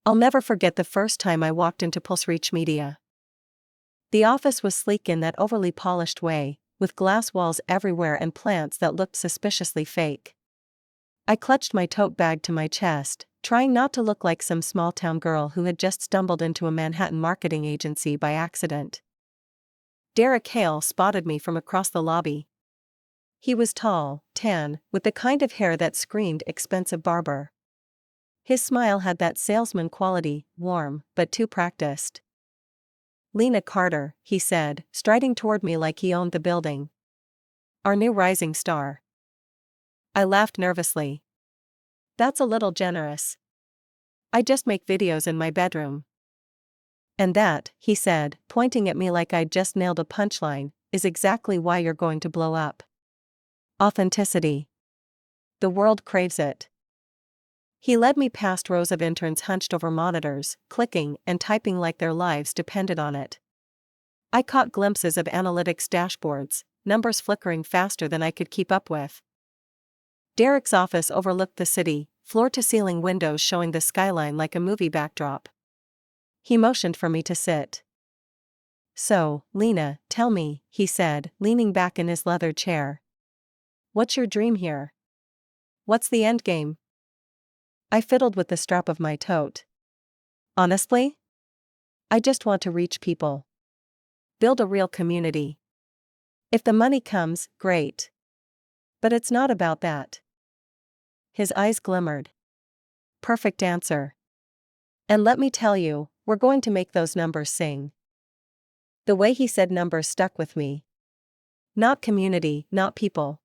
I'll never forget the first time I walked into Pulse Reach Media. The office was sleek in that overly polished way, with glass walls everywhere and plants that looked suspiciously fake. I clutched my tote bag to my chest, trying not to look like some small-town girl who had just stumbled into a Manhattan marketing agency by accident. Derek Hale spotted me from across the lobby. He was tall, tan, with the kind of hair that screamed expensive barber. His smile had that salesman quality, warm, but too practiced. "Lena Carter," he said, striding toward me like he owned the building. "Our new rising star." I laughed nervously. "That's a little generous. I just make videos in my bedroom." "And that," he said, pointing at me like I'd just nailed a punchline, "is exactly why you're going to blow up. Authenticity. The world craves it." He led me past rows of interns hunched over monitors, clicking and typing like their lives depended on it. I caught glimpses of analytics dashboards, numbers flickering faster than I could keep up with. Derek's office overlooked the city, floor-to-ceiling windows showing the skyline like a movie backdrop. He motioned for me to sit. "So, Lena, tell me," he said, leaning back in his leather chair. "What's your dream here? What's the end game?" I fiddled with the strap of my tote. "Honestly? I just want to reach people. Build a real community. If the money comes, great. But it's not about that." His eyes glimmered. "Perfect answer. And let me tell you, we're going to make those numbers sing." The way he said numbers stuck with me. Not community, not people.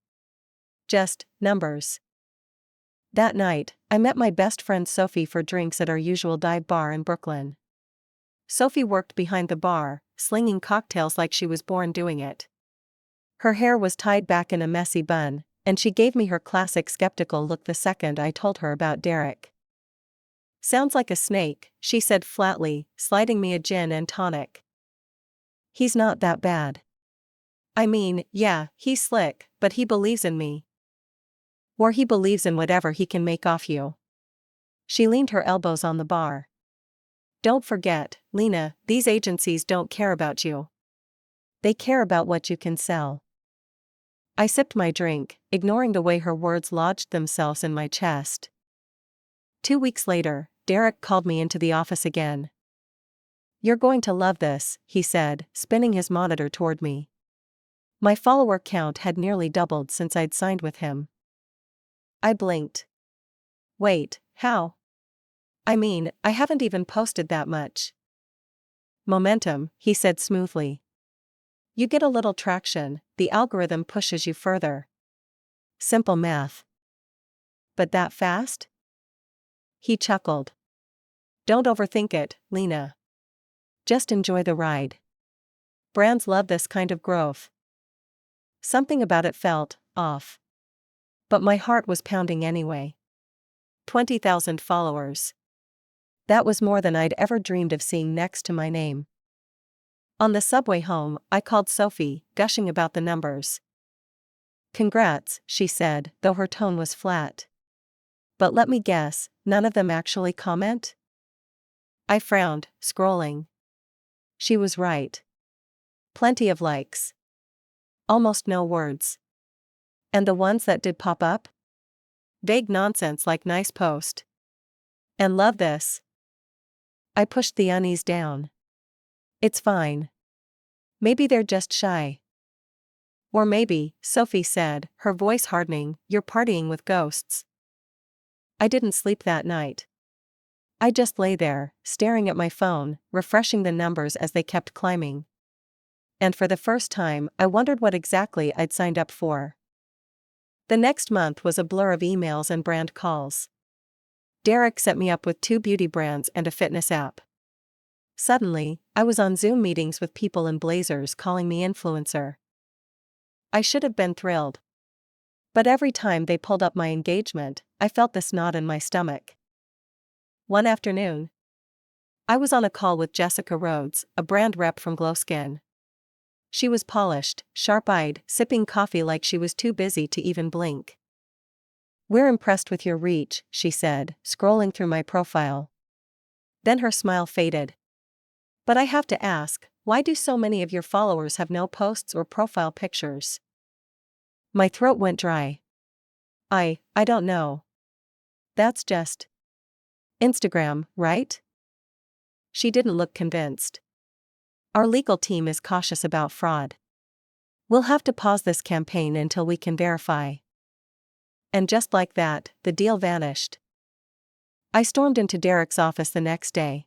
Just numbers. That night, I met my best friend Sophie for drinks at our usual dive bar in Brooklyn. Sophie worked behind the bar, slinging cocktails like she was born doing it. Her hair was tied back in a messy bun, and she gave me her classic skeptical look the second I told her about Derek. "Sounds like a snake," she said flatly, sliding me a gin and tonic. "He's not that bad. I mean, yeah, he's slick, but he believes in me. Or he believes in whatever he can make off you." She leaned her elbows on the bar. "Don't forget, Lena, these agencies don't care about you. They care about what you can sell." I sipped my drink, ignoring the way her words lodged themselves in my chest. 2 weeks later, Derek called me into the office again. "You're going to love this," he said, spinning his monitor toward me. My follower count had nearly doubled since I'd signed with him. I blinked. "Wait, how? I mean, I haven't even posted that much." "Momentum," he said smoothly. "You get a little traction, the algorithm pushes you further. Simple math." "But that fast?" He chuckled. "Don't overthink it, Lena. Just enjoy the ride. Brands love this kind of growth." Something about it felt off. But my heart was pounding anyway. 20,000 followers. That was more than I'd ever dreamed of seeing next to my name. On the subway home, I called Sophie, gushing about the numbers. "Congrats," she said, though her tone was flat. "But let me guess, none of them actually comment?" I frowned, scrolling. She was right. Plenty of likes. Almost no words. And the ones that did pop up? Vague nonsense like "nice post" and "love this." I pushed the unease down. "It's fine. Maybe they're just shy." "Or maybe," Sophie said, her voice hardening, "you're partying with ghosts." I didn't sleep that night. I just lay there, staring at my phone, refreshing the numbers as they kept climbing. And for the first time, I wondered what exactly I'd signed up for. The next month was a blur of emails and brand calls. Derek set me up with 2 beauty brands and a fitness app. Suddenly, I was on Zoom meetings with people in blazers calling me influencer. I should have been thrilled. But every time they pulled up my engagement, I felt this knot in my stomach. One afternoon, I was on a call with Jessica Rhodes, a brand rep from Glow Skin. She was polished, sharp-eyed, sipping coffee like she was too busy to even blink. "We're impressed with your reach," she said, scrolling through my profile. Then her smile faded. But I have to ask, why do so many of your followers have no posts or profile pictures? My throat went dry. I don't know. That's just Instagram, right? She didn't look convinced. Our legal team is cautious about fraud. We'll have to pause this campaign until we can verify. And just like that, the deal vanished. I stormed into Derek's office the next day.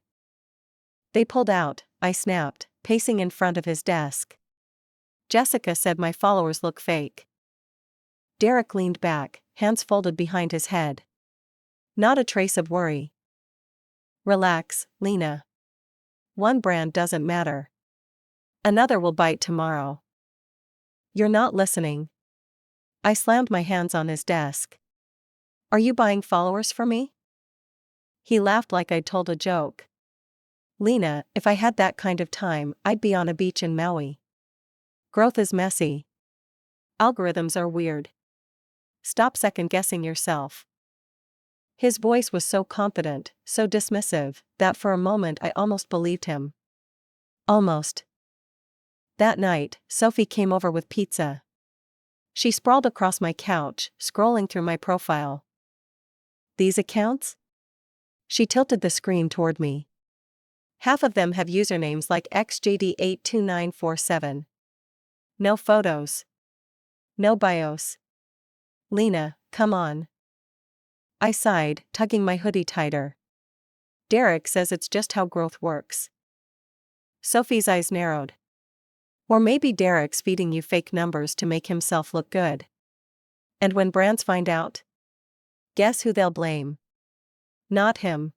They pulled out, I snapped, pacing in front of his desk. Jessica said my followers look fake. Derek leaned back, hands folded behind his head. Not a trace of worry. Relax, Lena. One brand doesn't matter. Another will bite tomorrow. You're not listening. I slammed my hands on his desk. Are you buying followers for me? He laughed like I'd told a joke. Lena, if I had that kind of time, I'd be on a beach in Maui. Growth is messy. Algorithms are weird. Stop second-guessing yourself. His voice was so confident, so dismissive, that for a moment I almost believed him. Almost. That night, Sophie came over with pizza. She sprawled across my couch, scrolling through my profile. These accounts? She tilted the screen toward me. Half of them have usernames like XJD82947. No photos. No bios. Lena, come on. I sighed, tugging my hoodie tighter. Derek says it's just how growth works. Sophie's eyes narrowed. Or maybe Derek's feeding you fake numbers to make himself look good. And when brands find out, guess who they'll blame? Not him.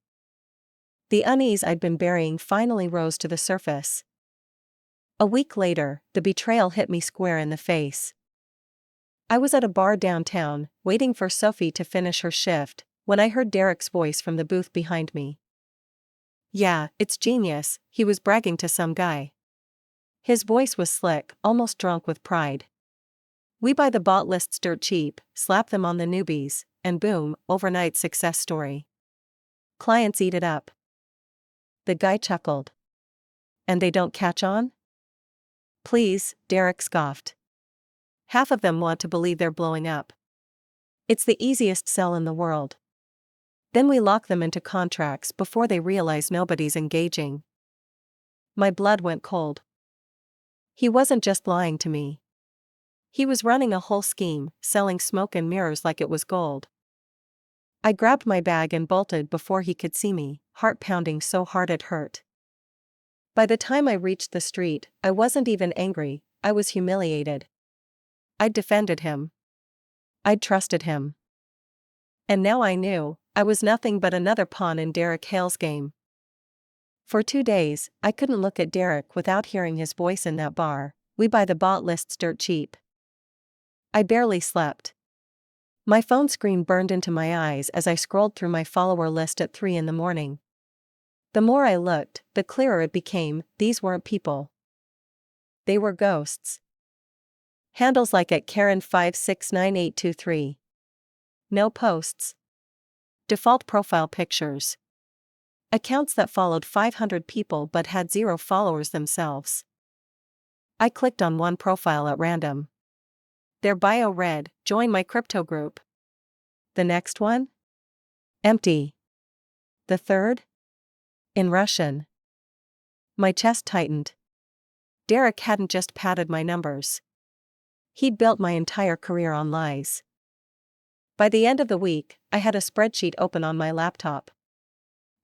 The unease I'd been burying finally rose to the surface. A week later, the betrayal hit me square in the face. I was at a bar downtown, waiting for Sophie to finish her shift, when I heard Derek's voice from the booth behind me. Yeah, it's genius, he was bragging to some guy. His voice was slick, almost drunk with pride. We buy the bot lists dirt cheap, slap them on the newbies, and boom, overnight success story. Clients eat it up. The guy chuckled. And they don't catch on? Please, Derek scoffed. Half of them want to believe they're blowing up. It's the easiest sell in the world. Then we lock them into contracts before they realize nobody's engaging. My blood went cold. He wasn't just lying to me. He was running a whole scheme, selling smoke and mirrors like it was gold. I grabbed my bag and bolted before he could see me, heart pounding so hard it hurt. By the time I reached the street, I wasn't even angry, I was humiliated. I'd defended him. I'd trusted him. And now I knew, I was nothing but another pawn in Derek Hale's game. For 2 days, I couldn't look at Derek without hearing his voice in that bar. We buy the bot lists dirt cheap. I barely slept. My phone screen burned into my eyes as I scrolled through my follower list at 3 in the morning. The more I looked, the clearer it became, these weren't people. They were ghosts. Handles like @Karen569823. No posts. Default profile pictures. Accounts that followed 500 people but had 0 followers themselves. I clicked on one profile at random. Their bio read, "Join my crypto group." The next one? Empty. The third? In Russian. My chest tightened. Derek hadn't just padded my numbers. He'd built my entire career on lies. By the end of the week, I had a spreadsheet open on my laptop.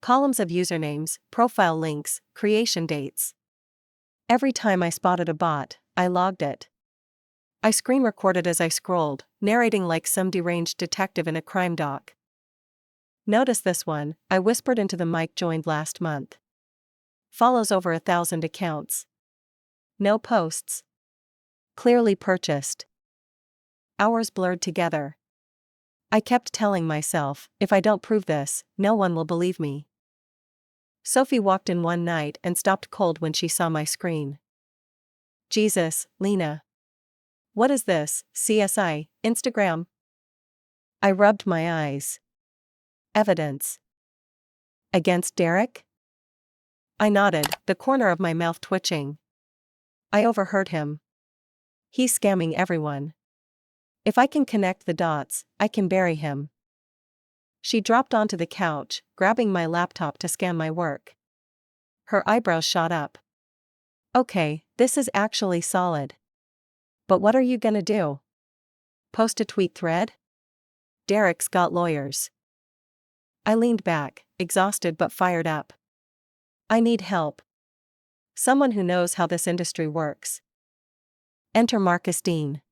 Columns of usernames, profile links, creation dates. Every time I spotted a bot, I logged it. I screen recorded as I scrolled, narrating like some deranged detective in a crime doc. Notice this one, I whispered into the mic, joined last month. Follows over 1,000 accounts. No posts. Clearly purchased. Hours blurred together. I kept telling myself, if I don't prove this, no one will believe me. Sophie walked in one night and stopped cold when she saw my screen. Jesus, Lena. What is this, CSI, Instagram? I rubbed my eyes. Evidence. Against Derek? I nodded, the corner of my mouth twitching. I overheard him. He's scamming everyone. If I can connect the dots, I can bury him. She dropped onto the couch, grabbing my laptop to scan my work. Her eyebrows shot up. Okay, this is actually solid. But what are you gonna do? Post a tweet thread? Derek's got lawyers. I leaned back, exhausted but fired up. I need help. Someone who knows how this industry works. Enter Marcus Dean.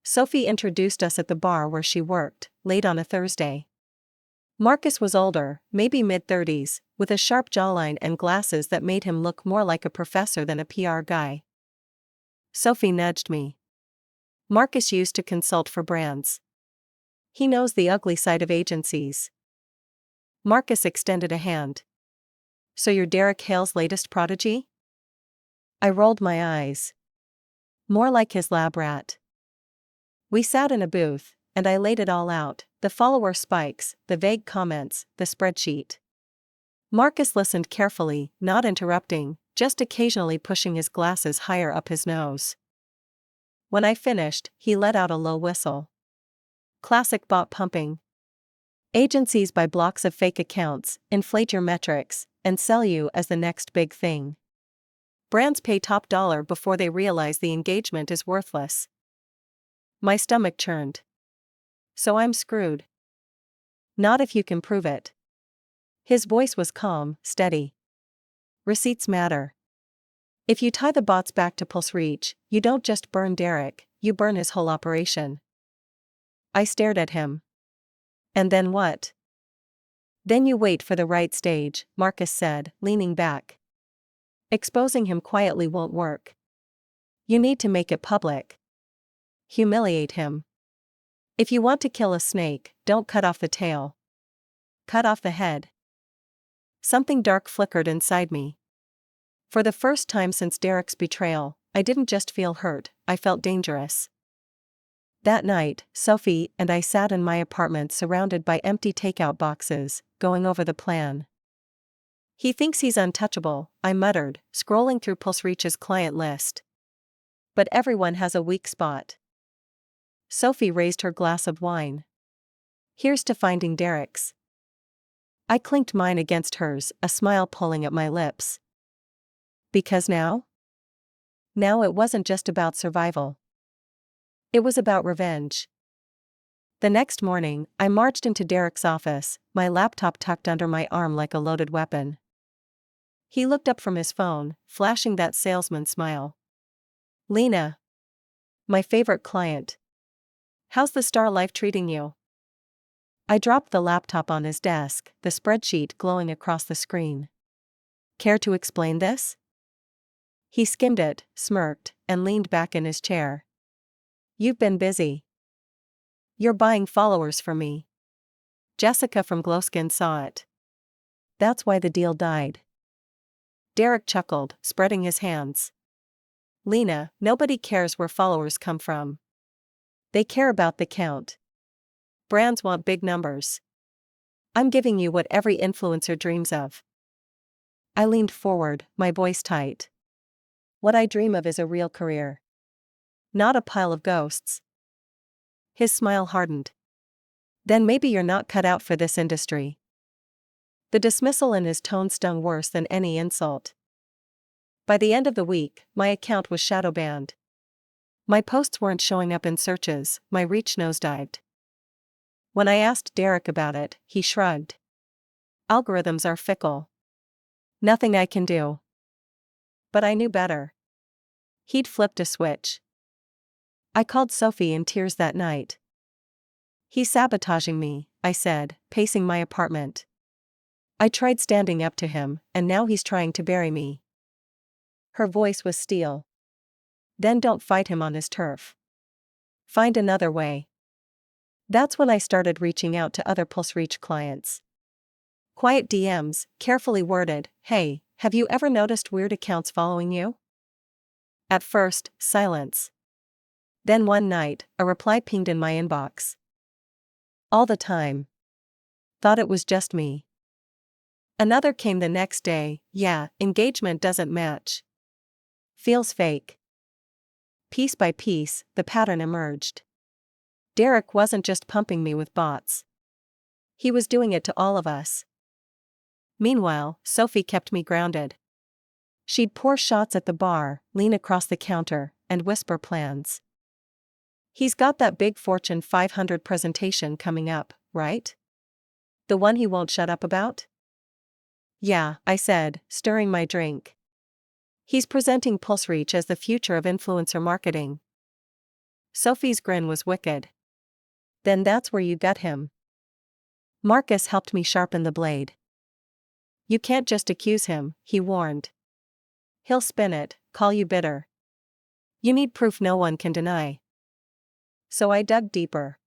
Sophie introduced us at the bar where she worked, late on a Thursday. Marcus was older, maybe mid-30s, with a sharp jawline and glasses that made him look more like a professor than a PR guy. Sophie nudged me. Marcus used to consult for brands. He knows the ugly side of agencies. Marcus extended a hand. So you're Derek Hale's latest prodigy? I rolled my eyes. More like his lab rat. We sat in a booth, and I laid it all out, the follower spikes, the vague comments, the spreadsheet. Marcus listened carefully, not interrupting, just occasionally pushing his glasses higher up his nose. When I finished, he let out a low whistle. Classic bot pumping. Agencies buy blocks of fake accounts, inflate your metrics, and sell you as the next big thing. Brands pay top dollar before they realize the engagement is worthless. My stomach churned. So I'm screwed. Not if you can prove it. His voice was calm, steady. Receipts matter. If you tie the bots back to Pulse Reach, you don't just burn Derek, you burn his whole operation. I stared at him. And then what? Then you wait for the right stage, Marcus said, leaning back. Exposing him quietly won't work. You need to make it public. Humiliate him. If you want to kill a snake, don't cut off the tail. Cut off the head. Something dark flickered inside me. For the first time since Derek's betrayal, I didn't just feel hurt, I felt dangerous. That night, Sophie and I sat in my apartment surrounded by empty takeout boxes, going over the plan. He thinks he's untouchable, I muttered, scrolling through Pulse Reach's client list. But everyone has a weak spot. Sophie raised her glass of wine. Here's to finding Derek's. I clinked mine against hers, a smile pulling at my lips. Because now? Now it wasn't just about survival. It was about revenge. The next morning, I marched into Derek's office, my laptop tucked under my arm like a loaded weapon. He looked up from his phone, flashing that salesman smile. Lena. My favorite client. How's the star life treating you? I dropped the laptop on his desk, the spreadsheet glowing across the screen. Care to explain this? He skimmed it, smirked, and leaned back in his chair. You've been busy. You're buying followers for me. Jessica from Glowskin saw it. That's why the deal died. Derek chuckled, spreading his hands. Lena, nobody cares where followers come from. They care about the count. Brands want big numbers. I'm giving you what every influencer dreams of. I leaned forward, my voice tight. What I dream of is a real career. Not a pile of ghosts. His smile hardened. Then maybe you're not cut out for this industry. The dismissal in his tone stung worse than any insult. By the end of the week, my account was shadow banned. My posts weren't showing up in searches, my reach nosedived. When I asked Derek about it, he shrugged. Algorithms are fickle. Nothing I can do. But I knew better. He'd flipped a switch. I called Sophie in tears that night. He's sabotaging me, I said, pacing my apartment. I tried standing up to him, and now he's trying to bury me. Her voice was steel. Then don't fight him on his turf. Find another way. That's when I started reaching out to other Pulse Reach clients. Quiet DMs, carefully worded, hey, have you ever noticed weird accounts following you? At first, silence. Then one night, a reply pinged in my inbox. All the time. Thought it was just me. Another came the next day. Yeah, engagement doesn't match. Feels fake. Piece by piece, the pattern emerged. Derek wasn't just pumping me with bots. He was doing it to all of us. Meanwhile, Sophie kept me grounded. She'd pour shots at the bar, lean across the counter, and whisper plans. He's got that big Fortune 500 presentation coming up, right? The one he won't shut up about? Yeah, I said, stirring my drink. He's presenting PulseReach as the future of influencer marketing. Sophie's grin was wicked. Then that's where you got him. Marcus helped me sharpen the blade. You can't just accuse him, he warned. He'll spin it, call you bitter. You need proof no one can deny. So I dug deeper.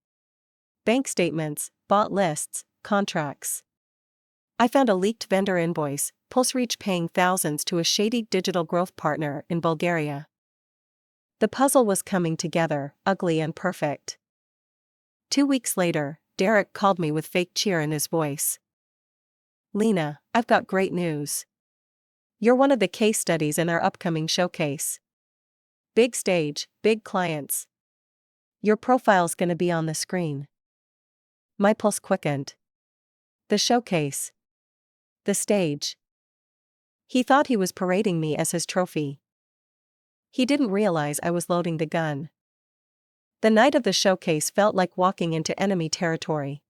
Bank statements, bot lists, contracts. I found a leaked vendor invoice, PulseReach paying thousands to a shady digital growth partner in Bulgaria. The puzzle was coming together, ugly and perfect. 2 weeks later, Derek called me with fake cheer in his voice. Lena, I've got great news. You're one of the case studies in our upcoming showcase. Big stage, big clients. Your profile's gonna be on the screen. My pulse quickened. The showcase. The stage. He thought he was parading me as his trophy. He didn't realize I was loading the gun. The night of the showcase felt like walking into enemy territory.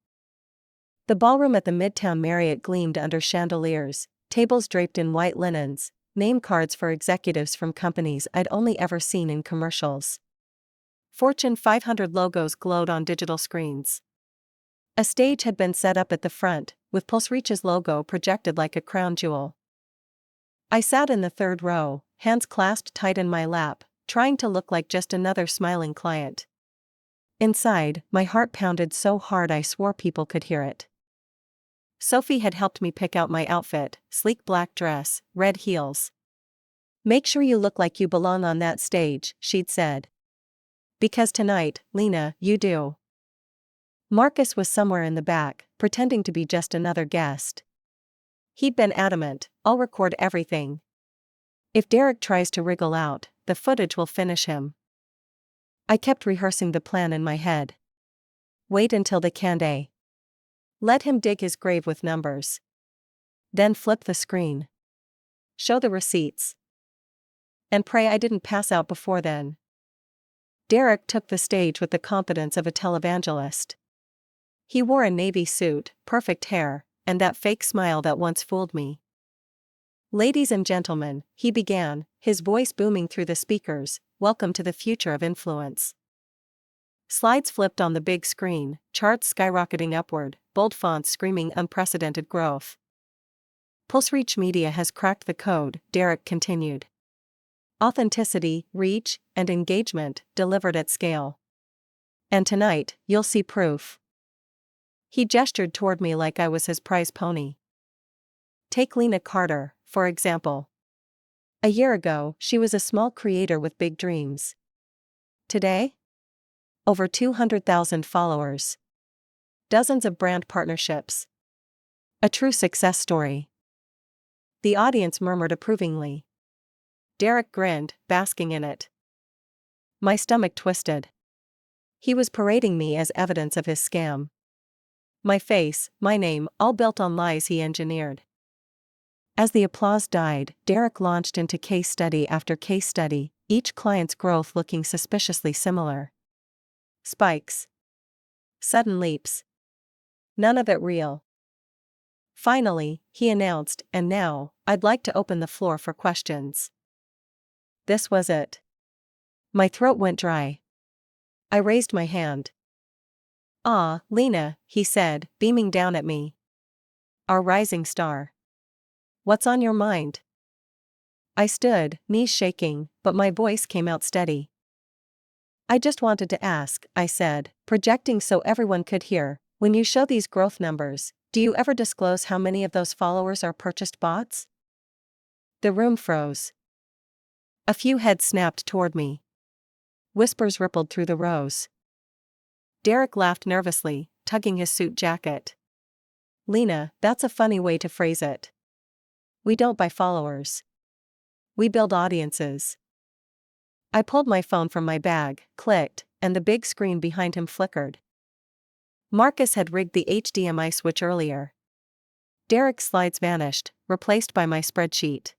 The ballroom at the Midtown Marriott gleamed under chandeliers, tables draped in white linens, name cards for executives from companies I'd only ever seen in commercials. Fortune 500 logos glowed on digital screens. A stage had been set up at the front, with PulseReach's logo projected like a crown jewel. I sat in the third row, hands clasped tight in my lap, trying to look like just another smiling client. Inside, my heart pounded so hard I swore people could hear it. Sophie had helped me pick out my outfit, sleek black dress, red heels. Make sure you look like you belong on that stage, she'd said. Because tonight, Lena, you do. Marcus was somewhere in the back, pretending to be just another guest. He'd been adamant, I'll record everything. If Derek tries to wriggle out, the footage will finish him. I kept rehearsing the plan in my head. Wait until the candé. Let him dig his grave with numbers. Then flip the screen. Show the receipts. And pray I didn't pass out before then. Derek took the stage with the confidence of a televangelist. He wore a navy suit, perfect hair, and that fake smile that once fooled me. Ladies and gentlemen, he began, his voice booming through the speakers, welcome to the future of influence. Slides flipped on the big screen, charts skyrocketing upward, bold fonts screaming unprecedented growth. PulseReach Media has cracked the code, Derek continued. Authenticity, reach, and engagement, delivered at scale. And tonight, you'll see proof. He gestured toward me like I was his prize pony. Take Lena Carter, for example. A year ago, she was a small creator with big dreams. Today? Over 200,000 followers. Dozens of brand partnerships. A true success story. The audience murmured approvingly. Derek grinned, basking in it. My stomach twisted. He was parading me as evidence of his scam. My face, my name, all built on lies he engineered. As the applause died, Derek launched into case study after case study, each client's growth looking suspiciously similar. Spikes. Sudden leaps. None of it real. Finally, he announced, and now, I'd like to open the floor for questions. This was it. My throat went dry. I raised my hand. Ah, Lena, he said, beaming down at me. Our rising star. What's on your mind? I stood, knees shaking, but my voice came out steady. I just wanted to ask, I said, projecting so everyone could hear, when you show these growth numbers, do you ever disclose how many of those followers are purchased bots? The room froze. A few heads snapped toward me. Whispers rippled through the rows. Derek laughed nervously, tugging his suit jacket. Lena, that's a funny way to phrase it. We don't buy followers. We build audiences. I pulled my phone from my bag, clicked, and the big screen behind him flickered. Marcus had rigged the HDMI switch earlier. Derek's slides vanished, replaced by my spreadsheet.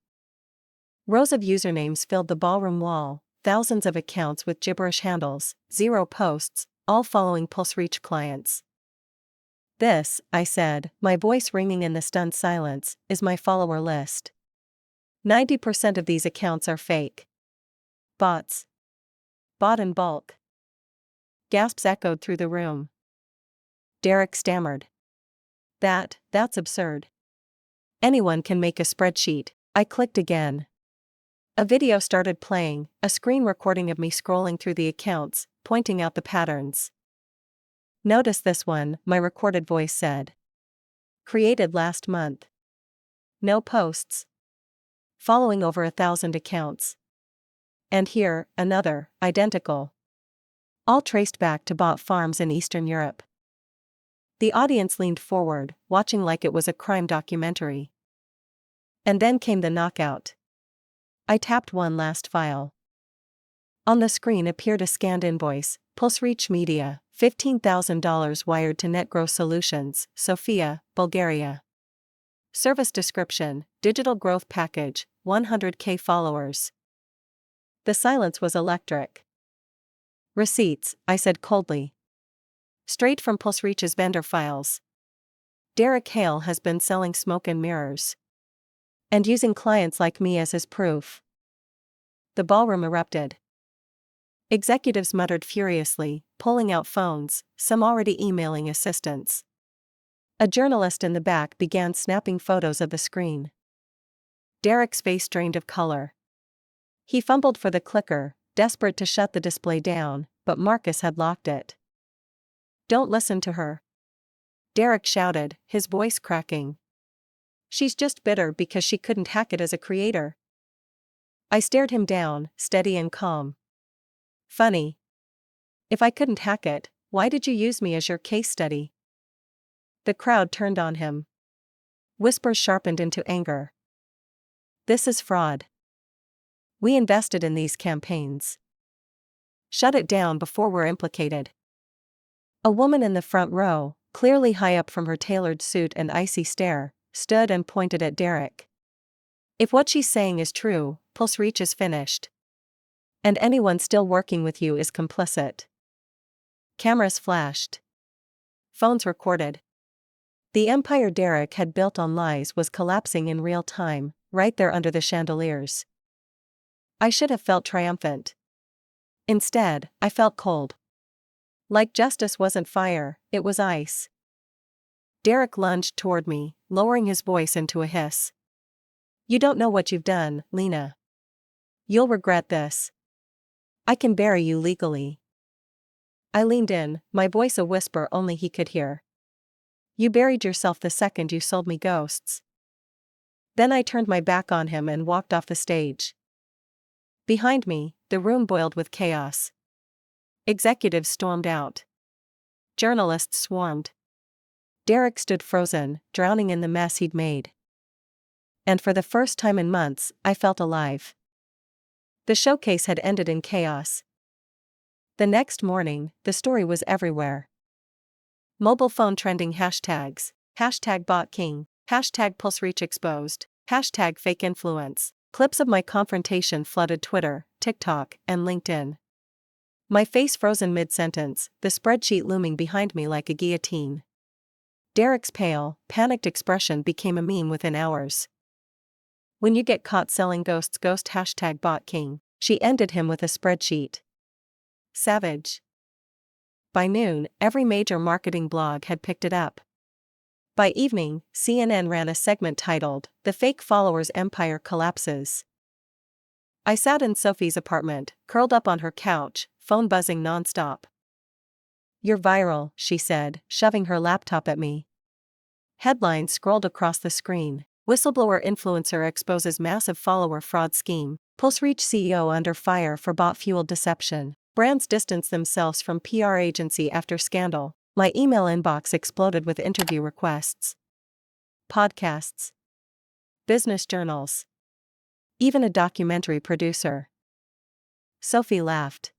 Rows of usernames filled the ballroom wall, thousands of accounts with gibberish handles, 0 posts, all following PulseReach clients. This, I said, my voice ringing in the stunned silence, is my follower list. 90% of these accounts are fake. Bots. Bought in bulk. Gasps echoed through the room. Derek stammered. That's absurd. Anyone can make a spreadsheet. I clicked again. A video started playing, a screen recording of me scrolling through the accounts, pointing out the patterns. Notice this one, my recorded voice said. Created last month. No posts. Following over 1,000 accounts. And here, another, identical. All traced back to bot farms in Eastern Europe. The audience leaned forward, watching like it was a crime documentary. And then came the knockout. I tapped one last file. On the screen appeared a scanned invoice, PulseReach Media, $15,000 wired to NetGrow Solutions, Sofia, Bulgaria. Service description, digital growth package, 100K followers. The silence was electric. Receipts, I said coldly. Straight from PulseReach's vendor files. Derek Hale has been selling smoke and mirrors. And using clients like me as his proof. The ballroom erupted. Executives muttered furiously, pulling out phones, some already emailing assistants. A journalist in the back began snapping photos of the screen. Derek's face drained of color. He fumbled for the clicker, desperate to shut the display down, but Marcus had locked it. Don't listen to her. Derek shouted, his voice cracking. She's just bitter because she couldn't hack it as a creator. I stared him down, steady and calm. Funny. If I couldn't hack it, why did you use me as your case study? The crowd turned on him. Whispers sharpened into anger. This is fraud. We invested in these campaigns. Shut it down before we're implicated. A woman in the front row, clearly high up from her tailored suit and icy stare, stood and pointed at Derek. If what she's saying is true, PulseReach is finished. And anyone still working with you is complicit. Cameras flashed. Phones recorded. The empire Derek had built on lies was collapsing in real time, right there under the chandeliers. I should have felt triumphant. Instead, I felt cold. Like justice wasn't fire, it was ice. Derek lunged toward me, lowering his voice into a hiss. You don't know what you've done, Lena. You'll regret this. I can bury you legally. I leaned in, my voice a whisper only he could hear. You buried yourself the second you sold me ghosts. Then I turned my back on him and walked off the stage. Behind me, the room boiled with chaos. Executives stormed out. Journalists swarmed. Derek stood frozen, drowning in the mess he'd made. And for the first time in months, I felt alive. The showcase had ended in chaos. The next morning, the story was everywhere. Mobile phone trending hashtags, #BotKing, #PulseReach exposed, #fake influence. Clips of my confrontation flooded Twitter, TikTok, and LinkedIn. My face frozen mid-sentence, the spreadsheet looming behind me like a guillotine. Derek's pale, panicked expression became a meme within hours. When you get caught selling ghosts, ghost #BotKing, she ended him with a spreadsheet. Savage. By noon, every major marketing blog had picked it up. By evening, CNN ran a segment titled, "The Fake Followers Empire Collapses." I sat in Sophie's apartment, curled up on her couch, phone buzzing nonstop. You're viral, she said, shoving her laptop at me. Headlines scrolled across the screen. Whistleblower influencer exposes massive follower fraud scheme. PulseReach CEO under fire for bot-fueled deception. Brands distance themselves from PR agency after scandal. My email inbox exploded with interview requests. Podcasts. business journals. Even a documentary producer. Sophie laughed.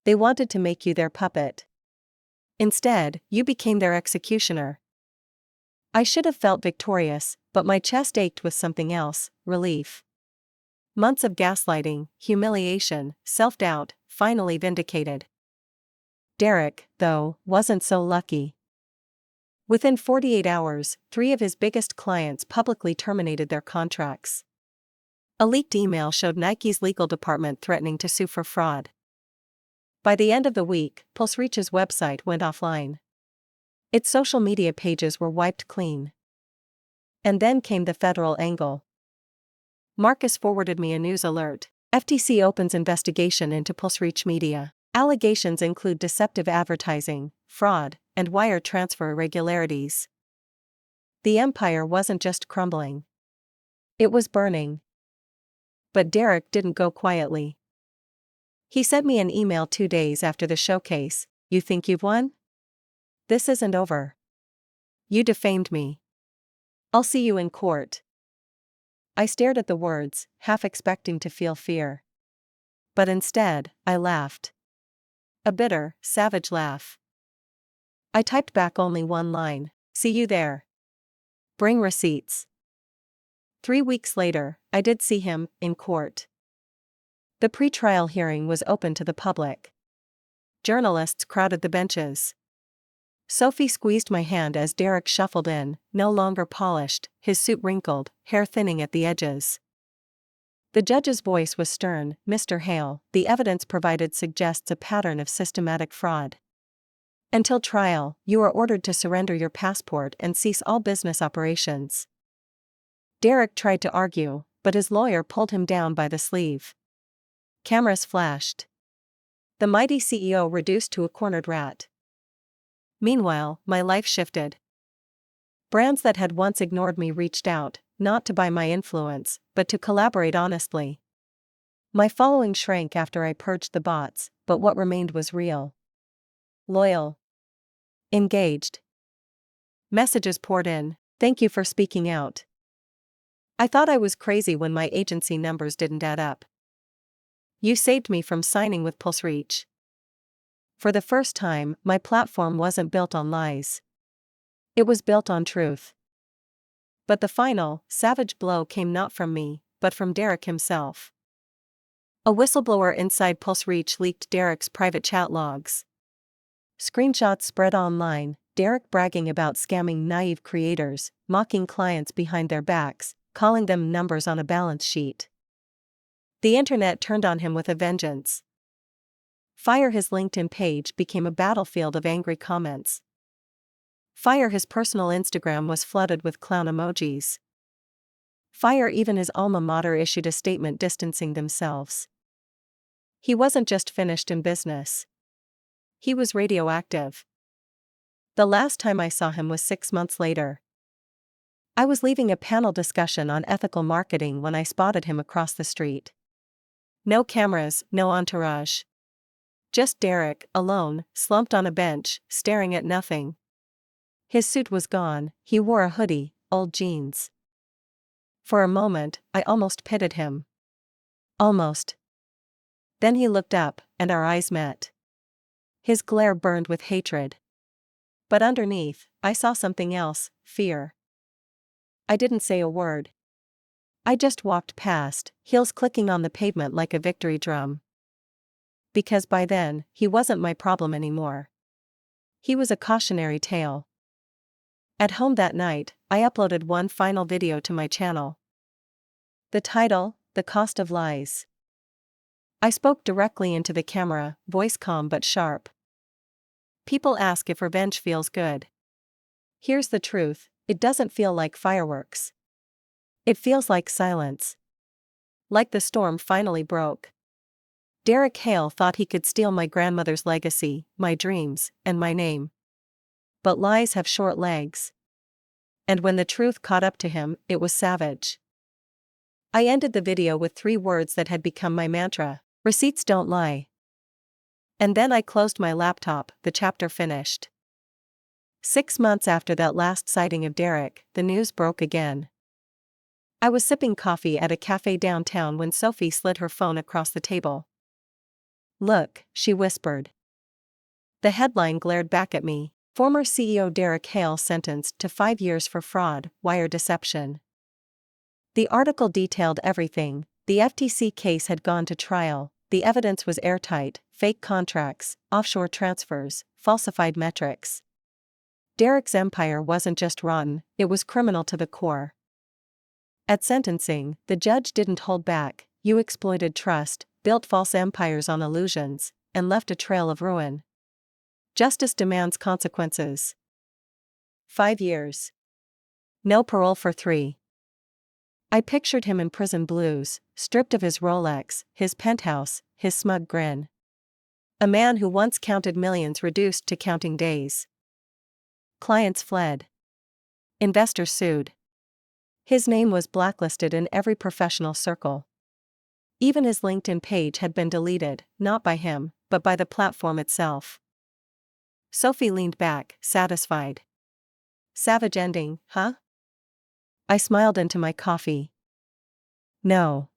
They wanted to make you their puppet. Instead, you became their executioner. I should have felt victorious, but my chest ached with something else, relief. Months of gaslighting, humiliation, self-doubt, finally vindicated. Derek, though, wasn't so lucky. Within 48 hours, 3 of his biggest clients publicly terminated their contracts. A leaked email showed Nike's legal department threatening to sue for fraud. By the end of the week, PulseReach's website went offline. Its social media pages were wiped clean. And then came the federal angle. Marcus forwarded me a news alert. FTC opens investigation into PulseReach Media. Allegations include deceptive advertising, fraud, and wire transfer irregularities. The empire wasn't just crumbling. It was burning. But Derek didn't go quietly. He sent me an email 2 days after the showcase. You think you've won? This isn't over. You defamed me. I'll see you in court. I stared at the words, half expecting to feel fear. But instead, I laughed. A bitter, savage laugh. I typed back only one line. See you there. Bring receipts. 3 weeks later, I did see him, in court. The pre-trial hearing was open to the public. Journalists crowded the benches. Sophie squeezed my hand as Derek shuffled in, no longer polished, his suit wrinkled, hair thinning at the edges. The judge's voice was stern. Mr. Hale, the evidence provided suggests a pattern of systematic fraud. Until trial, you are ordered to surrender your passport and cease all business operations. Derek tried to argue, but his lawyer pulled him down by the sleeve. Cameras flashed. The mighty CEO reduced to a cornered rat. Meanwhile, my life shifted. Brands that had once ignored me reached out, not to buy my influence, but to collaborate honestly. My following shrank after I purged the bots, but what remained was real. Loyal. Engaged. Messages poured in. Thank you for speaking out. I thought I was crazy when my agency numbers didn't add up. You saved me from signing with PulseReach. For the first time, my platform wasn't built on lies. It was built on truth. But the final, savage blow came not from me, but from Derek himself. A whistleblower inside PulseReach leaked Derek's private chat logs. Screenshots spread online, Derek bragging about scamming naive creators, mocking clients behind their backs, calling them numbers on a balance sheet. The internet turned on him with a vengeance. Fire his LinkedIn page became a battlefield of angry comments. Fire his personal Instagram was flooded with clown emojis. Fire even his alma mater issued a statement distancing themselves. He wasn't just finished in business. He was radioactive. The last time I saw him was 6 months later. I was leaving a panel discussion on ethical marketing when I spotted him across the street. No cameras, no entourage. Just Derek, alone, slumped on a bench, staring at nothing. His suit was gone, he wore a hoodie, old jeans. For a moment, I almost pitied him. Almost. Then he looked up, and our eyes met. His glare burned with hatred. But underneath, I saw something else, fear. I didn't say a word. I just walked past, heels clicking on the pavement like a victory drum. Because by then, he wasn't my problem anymore. He was a cautionary tale. At home that night, I uploaded one final video to my channel. The title, The Cost of Lies. I spoke directly into the camera, voice calm but sharp. People ask if revenge feels good. Here's the truth, it doesn't feel like fireworks. It feels like silence. Like the storm finally broke. Derek Hale thought he could steal my grandmother's legacy, my dreams, and my name. But lies have short legs. And when the truth caught up to him, it was savage. I ended the video with 3 words that had become my mantra: receipts don't lie. And then I closed my laptop, the chapter finished. 6 months after that last sighting of Derek, the news broke again. I was sipping coffee at a cafe downtown when Sophie slid her phone across the table. "Look," she whispered. The headline glared back at me. Former CEO Derek Hale sentenced to 5 years for fraud, wire deception. The article detailed everything. The FTC case had gone to trial, the evidence was airtight: fake contracts, offshore transfers, falsified metrics. Derek's empire wasn't just rotten, it was criminal to the core. At sentencing, the judge didn't hold back. "You exploited trust, built false empires on illusions, and left a trail of ruin. Justice demands consequences." 5 years. No parole for 3. I pictured him in prison blues, stripped of his Rolex, his penthouse, his smug grin. A man who once counted millions reduced to counting days. Clients fled. Investors sued. His name was blacklisted in every professional circle. Even his LinkedIn page had been deleted, not by him, but by the platform itself. Sophie leaned back, satisfied. "Savage ending, huh?" I smiled into my coffee. "No.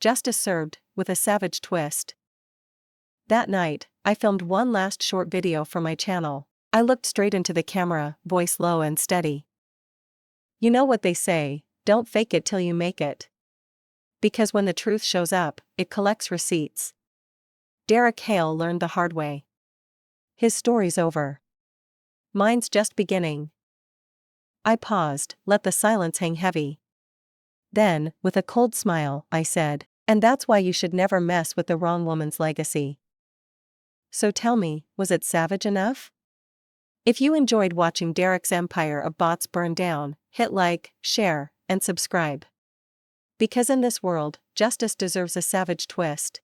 Justice served, with a savage twist." That night, I filmed one last short video for my channel. I looked straight into the camera, voice low and steady. "You know what they say, don't fake it till you make it. Because when the truth shows up, it collects receipts." Derek Hale learned the hard way. His story's over. Mine's just beginning. I paused, let the silence hang heavy. Then, with a cold smile, I said, "And that's why you should never mess with the wrong woman's legacy." So tell me, was it savage enough? If you enjoyed watching Derek's empire of bots burn down, hit like, share, and subscribe. Because in this world, justice deserves a savage twist.